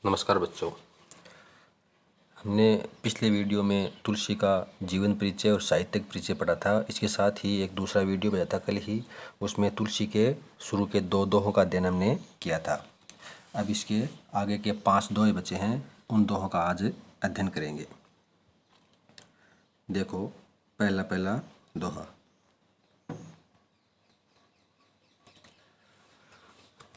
नमस्कार बच्चों। हमने पिछले वीडियो में तुलसी का जीवन परिचय और साहित्यिक परिचय पढ़ा था। इसके साथ ही एक दूसरा वीडियो बनाया था कल ही, उसमें तुलसी के शुरू के 2 दोहों का अध्ययन हमने किया था। अब इसके आगे के 5 दोहे बचे हैं, उन दोहों का आज अध्ययन करेंगे। देखो पहला दोहा।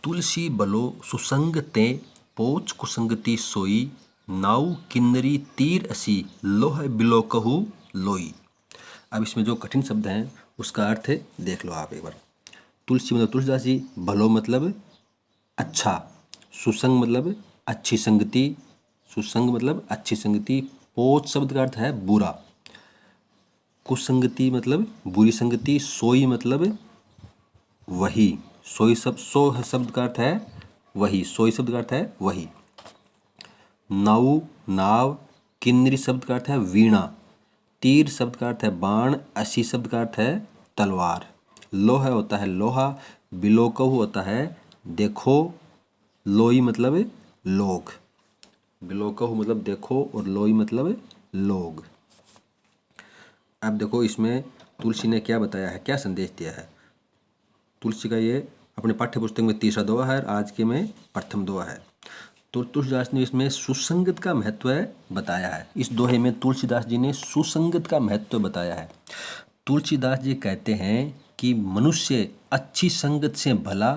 तुलसी बलो सुसंग ते पोच कुसंगति सोई, नाउ किन्नरी तीर असी लोह बिलो कहू लोई। अब इसमें जो कठिन शब्द हैं उसका अर्थ देख लो आप एक बार। तुलसी मतलब तुलसीदास जी, भलो मतलब अच्छा, सुसंग मतलब अच्छी संगति, सुसंग मतलब अच्छी संगति, पोच शब्द का अर्थ है बुरा, कुसंगति मतलब बुरी संगति, सोई मतलब वही, सोई शब्द का अर्थ है वही, सोई शब्द का अर्थ है वही। नाव नाव, किन्नरी शब्द का अर्थ है वीणा, तीर शब्द का अर्थ है बाण, असी शब्द का अर्थ है तलवार, लोह होता है लोहा, बिलोकहु होता है देखो, लोई मतलब लोग, बिलोकहु मतलब देखो और लोई मतलब लोग। अब देखो इसमें तुलसी ने क्या बताया है, क्या संदेश दिया है। तुलसी का ये अपने पाठ्य पुस्तक में तीसरा दोहा है, आज के में प्रथम दोहा है। तो तुलसीदास ने इसमें सुसंगत का महत्व बताया है। इस दोहे में तुलसीदास जी ने सुसंगत का महत्व बताया है। तुलसीदास जी कहते हैं कि मनुष्य अच्छी संगत से भला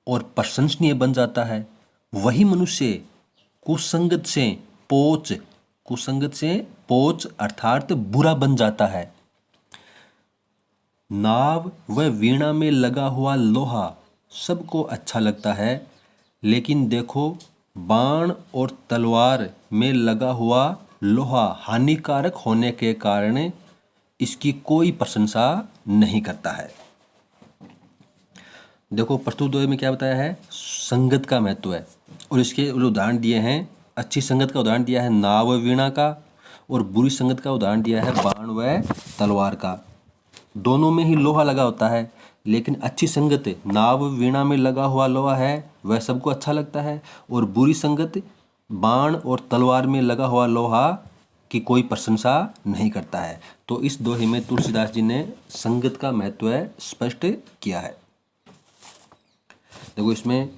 और प्रशंसनीय बन जाता है, वही मनुष्य कुसंगत से पोच अर्थात बुरा बन जाता है। नाव व वीणा में लगा हुआ लोहा सबको अच्छा लगता है, लेकिन देखो बाण और तलवार में लगा हुआ लोहा हानिकारक होने के कारण इसकी कोई प्रशंसा नहीं करता है। देखो प्रस्तुत दोहे में क्या बताया है, संगत का महत्व है, और इसके उदाहरण दिए हैं। अच्छी संगत का उदाहरण दिया है नाव व वीणा का, और बुरी संगत का उदाहरण दिया है बाण व तलवार का। दोनों में ही लोहा लगा होता है, लेकिन अच्छी संगत नाव वीणा में लगा हुआ लोहा है वह सबको अच्छा लगता है, और बुरी संगत बाण और तलवार में लगा हुआ लोहा की कोई प्रशंसा नहीं करता है। तो इस दोहे में तुलसीदास जी ने संगत का महत्व स्पष्ट किया है। देखो इसमें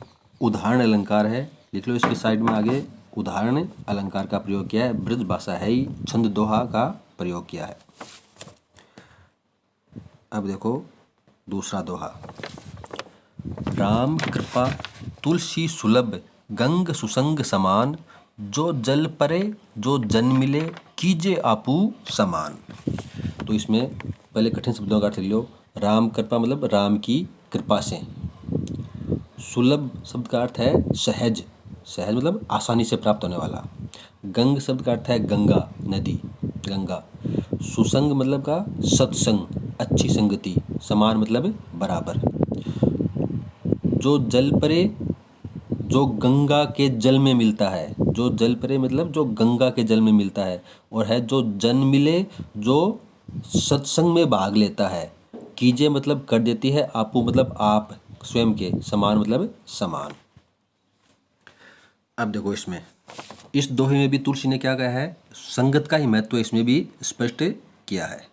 उदाहरण अलंकार है, लिख लो इसकी साइड में आगे, उदाहरण अलंकार का प्रयोग किया है, ब्रज भाषा है ही, छंद दोहा का प्रयोग किया है। अब देखो दूसरा दोहा। राम कृपा तुलसी सुलभ गंग सुसंग समान, जो जल परे जो जन मिले कीजे आपू समान। तो इसमें पहले कठिन शब्दों का अर्थ ले लो। राम कृपा मतलब राम की कृपा से, सुलभ शब्द का अर्थ है सहज, सहज मतलब आसानी से प्राप्त होने वाला, गंग शब्द का अर्थ है गंगा नदी, गंगा, सुसंग मतलब का सत्संग अच्छी संगति, समान मतलब बराबर, जो जल परे जो गंगा के जल में मिलता है, जो जल परे मतलब जो गंगा के जल में मिलता है, और है जो जन मिले जो सत्संग में भाग लेता है, कीजे मतलब कर देती है, आपू मतलब आप स्वयं के, समान मतलब समान। अब देखो इसमें इस दोहे में भी तुलसी ने क्या कहा है, संगत का ही महत्व इसमें भी स्पष्ट किया है।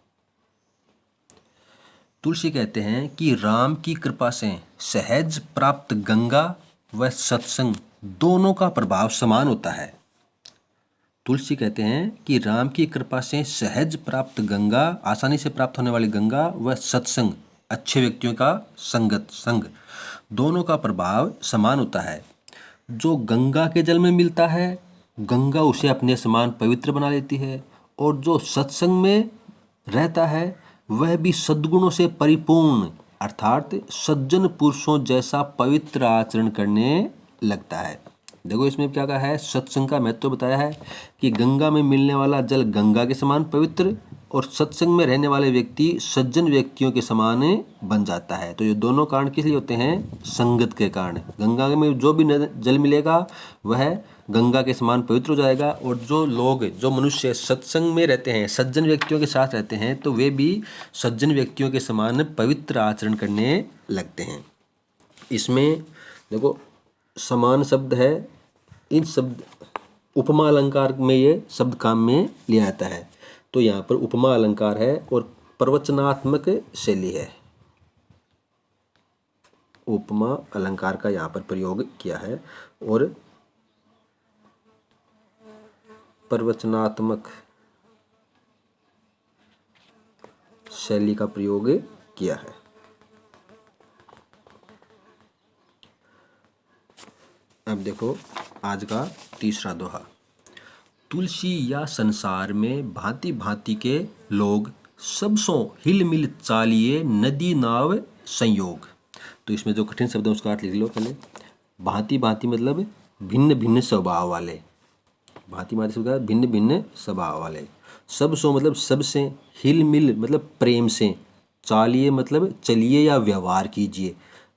तुलसी कहते हैं कि राम की कृपा से सहज प्राप्त गंगा व सत्संग दोनों का प्रभाव समान होता है। तुलसी कहते हैं कि राम की कृपा से सहज प्राप्त गंगा, आसानी से प्राप्त होने वाली गंगा, व सत्संग अच्छे व्यक्तियों का संग दोनों का प्रभाव समान होता है। जो गंगा के जल में मिलता है, गंगा उसे अपने समान पवित्र बना लेती है, और जो सत्संग में रहता है वह भी सद्गुणों से परिपूर्ण अर्थात सज्जन पुरुषों जैसा पवित्र आचरण करने लगता है। देखो इसमें क्या कहा है, सत्संग का महत्व बताया है कि गंगा में मिलने वाला जल गंगा के समान पवित्र, और सत्संग में रहने वाले व्यक्ति सज्जन व्यक्तियों के समान बन जाता है। तो ये दोनों कारण किस लिए होते हैं, संगत के कारण। गंगा में जो भी जल मिलेगा वह गंगा के समान पवित्र हो जाएगा, और जो लोग जो मनुष्य सत्संग में रहते हैं, सज्जन व्यक्तियों के साथ रहते हैं, तो वे भी सज्जन व्यक्तियों के समान पवित्र आचरण करने लगते हैं। इसमें देखो समान शब्द है इन शब्द उपमा अलंकार में ये शब्द काम में लिया जाता है। तो यहाँ पर उपमा अलंकार है और प्रवचनात्मक शैली है। उपमा अलंकार का यहाँ पर प्रयोग किया है और प्रवचनात्मक शैली का प्रयोग किया है। अब देखो आज का तीसरा दोहा। तुलसी या संसार में भांति भांति के लोग, सबसों हिल मिल चालिए नदी नाव संयोग। तो इसमें जो कठिन शब्द है उसका अर्थ लिख लो पहले। भांति भांति मतलब भिन्न भिन्न स्वभाव वाले, भांति भांति शब्द भिन्न भिन्न स्वभाव वाले। सबसों मतलब सबसे, हिल मिल मतलब प्रेम से, चालिए मतलब चलिए या व्यवहार कीजिए,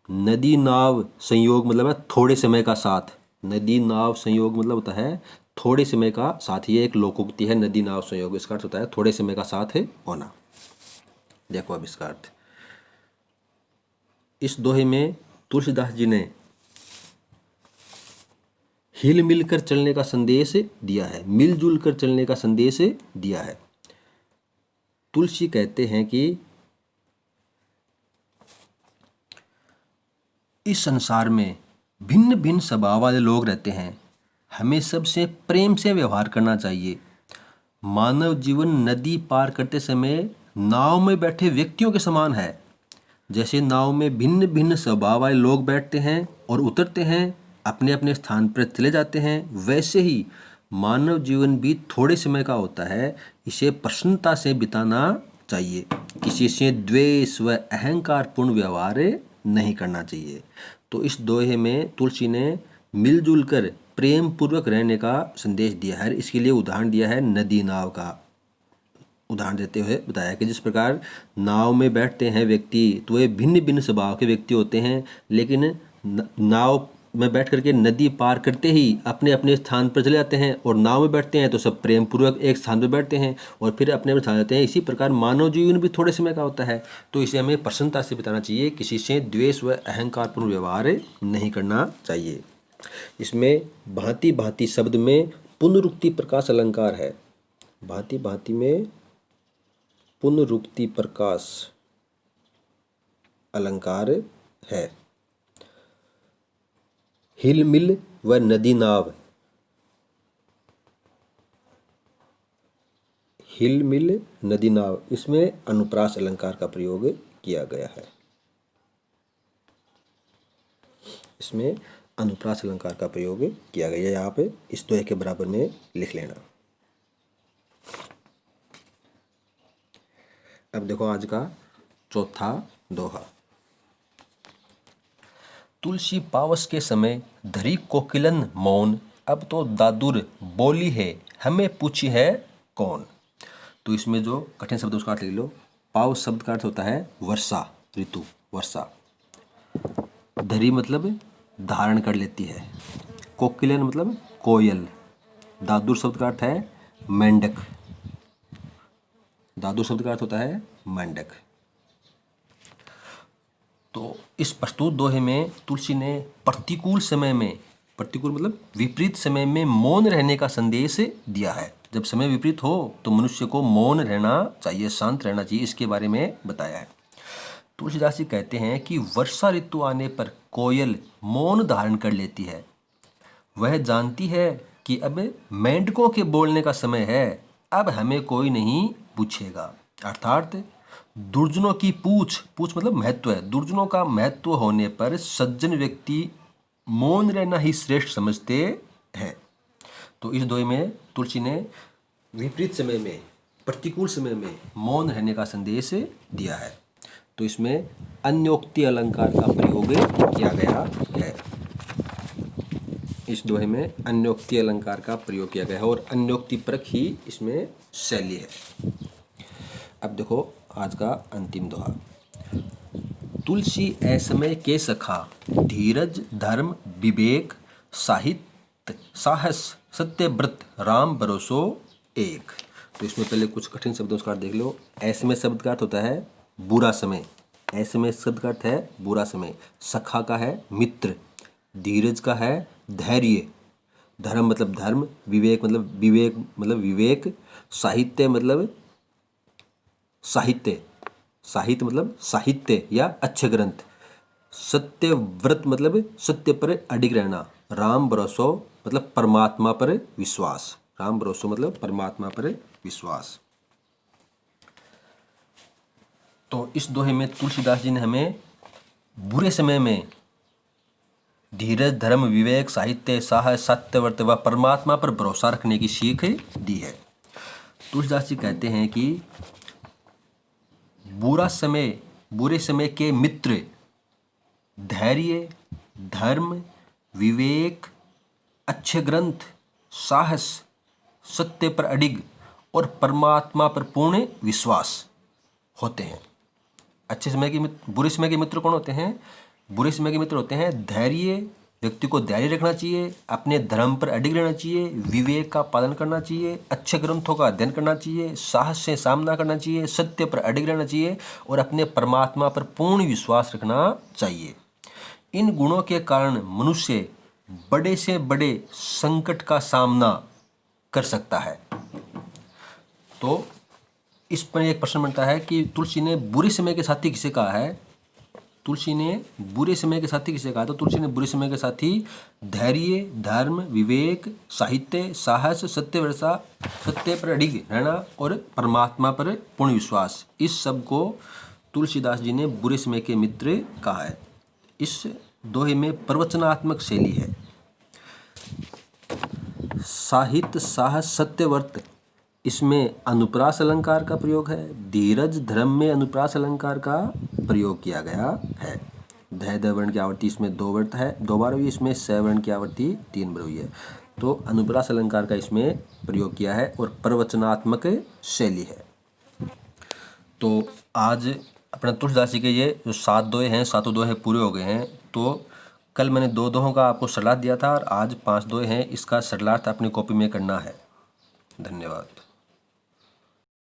नदी नाव संयोग मतलब है थोड़े समय का साथ। नदी नाव संयोग मतलब होता है थोड़े समय का साथ। ये एक लोकोक्ति है, नदी नाव संयोग, इसका अर्थ होता है थोड़े समय का साथ है होना। देखो अब इसका अर्थ, इस दोहे में तुलसीदास जी ने हिल मिल कर चलने का संदेश दिया है, मिलजुल कर चलने का संदेश दिया है। तुलसी कहते हैं कि इस संसार में भिन्न भिन्न स्वभाव वाले लोग रहते हैं, हमें सबसे प्रेम से व्यवहार करना चाहिए। मानव जीवन नदी पार करते समय नाव में बैठे व्यक्तियों के समान है। जैसे नाव में भिन्न भिन्न स्वभाव वाले लोग बैठते हैं और उतरते हैं, अपने अपने स्थान पर चले जाते हैं, वैसे ही मानव जीवन भी थोड़े समय का होता है। इसे प्रसन्नता से बिताना चाहिए, किसी से द्वेष व अहंकारपूर्ण व्यवहार नहीं करना चाहिए। तो इस दोहे में तुलसी ने मिलजुल कर प्रेम पूर्वक रहने का संदेश दिया है। इसके लिए उदाहरण दिया है नदी नाव का। उदाहरण देते हुए बताया कि जिस प्रकार नाव में बैठते हैं व्यक्ति तो वे भिन्न भिन्न स्वभाव के व्यक्ति होते हैं, लेकिन नाव में बैठ करके नदी पार करते ही अपने अपने स्थान पर चले जाते हैं, और नाव में बैठते हैं तो सब प्रेम पूर्वक एक स्थान पर बैठते हैं और फिर अपने अपने स्थान जाते हैं। इसी प्रकार मानव जीवन भी थोड़े समय का होता है, तो इसे हमें प्रसन्नता से बिताना चाहिए, किसी से द्वेष व अहंकारपूर्ण व्यवहार नहीं करना चाहिए। इसमें भांति भांति शब्द में पुनरुक्ति प्रकाश अलंकार है। भांति भांति में पुनरुक्ति प्रकाश अलंकार है। हिल मिल व नदी नाव, हिल मिल नदी नाव, इसमें अनुप्रास अलंकार का प्रयोग किया गया है। इसमें अनुप्रास अलंकार का प्रयोग किया गया है। यहाँ पे इस दोहे के बराबर में लिख लेना। अब देखो आज का चौथा दोहा। तुलसी पावस के समय धरी कोकिलन मौन, अब तो दादुर बोली है हमें पूछी है कौन। तो इसमें जो कठिन शब्द उसका अर्थ लिख लो। पावस शब्द का अर्थ होता है वर्षा ऋतु, वर्षा। धरी मतलब धारण कर लेती है, कोकिलन मतलब कोयल, दादुर शब्द का अर्थ है मेंढक, दादुर शब्द का अर्थ होता है मेंढक। तो इस प्रस्तुत दोहे में तुलसी ने प्रतिकूल समय में, प्रतिकूल मतलब विपरीत समय में मौन रहने का संदेश दिया है। जब समय विपरीत हो तो मनुष्य को मौन रहना चाहिए, शांत रहना चाहिए, इसके बारे में बताया है। तुलसीदास जी कहते हैं कि वर्षा ऋतु आने पर कोयल मौन धारण कर लेती है। वह जानती है कि अब मेंढकों के बोलने का समय है, अब हमें कोई नहीं पूछेगा। अर्थात दुर्जनों की पूछ, पूछ मतलब महत्व है, दुर्जनों का महत्व होने पर सज्जन व्यक्ति मौन रहना ही श्रेष्ठ समझते हैं। तो इस दोहे में तुलसी ने विपरीत समय में, प्रतिकूल समय में मौन रहने का संदेश दिया है। तो इसमें अन्योक्ति अलंकार का प्रयोग किया गया है। इस दोहे में अन्योक्ति अलंकार का प्रयोग किया गया है और अन्योक्ति परक ही इसमें शैली है। अब देखो आज का अंतिम दोहा। तुलसी ऐसमय के सखा, धीरज धर्म विवेक साहित्य साहस सत्य व्रत राम भरोसो एक। तो इसमें पहले कुछ कठिन शब्दों का देख लो। ऐसमय शब्द का अर्थ होता है बुरा समय, ऐसमय शब्द का अर्थ है बुरा समय। सखा का है मित्र, धीरज का है धैर्य, धर्म मतलब धर्म, विवेक मतलब विवेक, साहित्य मतलब साहित्य, साहित्य मतलब साहित्य या अच्छे ग्रंथ, सत्य व्रत मतलब सत्य पर अडिग रहना, राम भरोसो मतलब परमात्मा पर विश्वास, राम भरोसो मतलब परमात्मा पर विश्वास। तो इस दोहे में तुलसीदास जी ने हमें बुरे समय में धीरज, धर्म, विवेक, साहित्य, साहस, सत्यव्रत व परमात्मा पर भरोसा रखने की सीख दी है। तुलसीदास जी कहते हैं कि बुरे समय के मित्र धैर्य, धर्म, विवेक, अच्छे ग्रंथ, साहस, सत्य पर अडिग और परमात्मा पर पूर्ण विश्वास होते हैं। अच्छे समय के मित्र, बुरे समय के मित्र कौन होते हैं? बुरे समय के मित्र होते हैं धैर्य, व्यक्ति को धैर्य रखना चाहिए, अपने धर्म पर अडिग रहना चाहिए, विवेक का पालन करना चाहिए, अच्छे ग्रंथों का अध्ययन करना चाहिए, साहस से सामना करना चाहिए, सत्य पर अडिग रहना चाहिए और अपने परमात्मा पर पूर्ण विश्वास रखना चाहिए। इन गुणों के कारण मनुष्य बड़े से बड़े संकट का सामना कर सकता है। तो इस पर एक प्रश्न बनता है कि तुलसी ने बुरे समय के साथी किसे कहा है? तुलसी ने बुरे समय के साथी किसे कहा? तो तुलसी ने बुरे समय के साथी धैर्य, धर्म, विवेक, साहित्य, साहस, सत्य पर अडिग रहना और परमात्मा पर पूर्ण विश्वास, इस सब को तुलसीदास जी ने बुरे समय के मित्र कहा है। इस दोहे में प्रवचनात्मक शैली है। साहित्य, साहस, सत्यव्रत, इसमें अनुप्रास अलंकार का प्रयोग है। धीरज, धर्म में अनुप्रास अलंकार का प्रयोग किया गया है। धय द वर्ण की आवृत्ति इसमें 2 वर्ण है, 2 बार हुई, इसमें स वर्ण की आवृत्ति 3 बार हुई है। तो अनुप्रास अलंकार का इसमें प्रयोग किया है और प्रवचनात्मक शैली है। तो आज अपना तुलसीदास जी के ये जो 7 दोहे हैं, 7 दोहे पूरे हो गए हैं। तो कल मैंने 2 दोहों का आपको सरलार्थ दिया था और आज 5 दोहे हैं, इसका सरलार्थ अपनी कॉपी में करना है। धन्यवाद।